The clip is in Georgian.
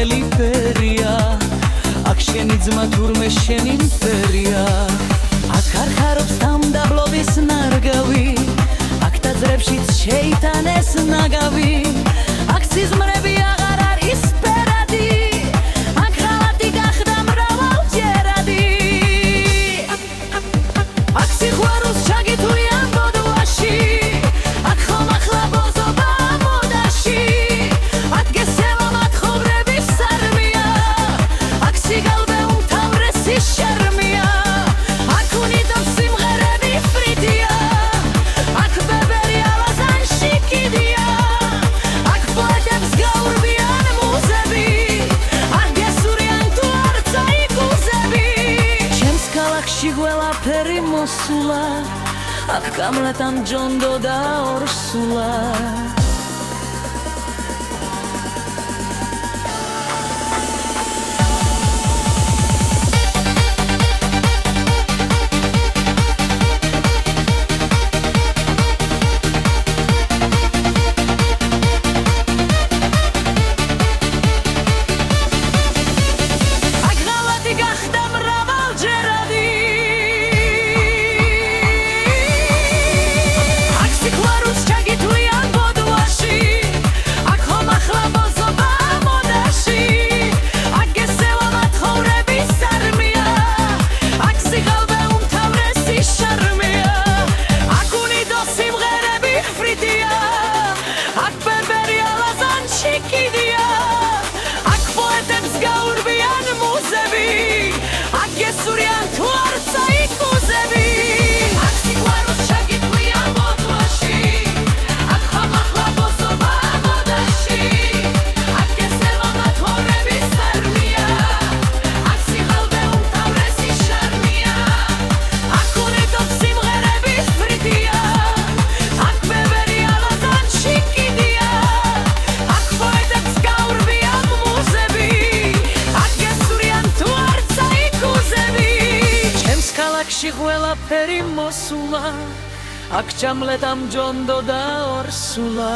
მთელი ფერია აქ შენი ძმა თურმე შენი მწერია აქ ხარხარობს დამდაბლობის ნარგავი აქ დაძრებშიც შეიტანეს ნაგავი აქ სიზმრები აღარ არის სპერადი აქ ხალათი გახდა მრავალჯერადი აქ სიყვარულს ჩაგითვლიან ბოდუაში აქ ხომ ახლა ბოზობა მოდაში აქ გესელა მათხოვრების სარმია აქ სიგალვე უმთავრესი შერმია აქ უნიდობ სიმღერები ფრიდია აქ ბებერი ალაზანში კიდია აქ პოეტებს გაურბიან მუზები აქ გესურიან თუ არ წაიგუზები ჩემს ქალაქში ყველაფერი მოსულა აქ გამლეტან ჯონდო და ორსულა ქალაქში ყველაფერი მოსულა აქ ჩამლეტამ ჯონდო და ორსულა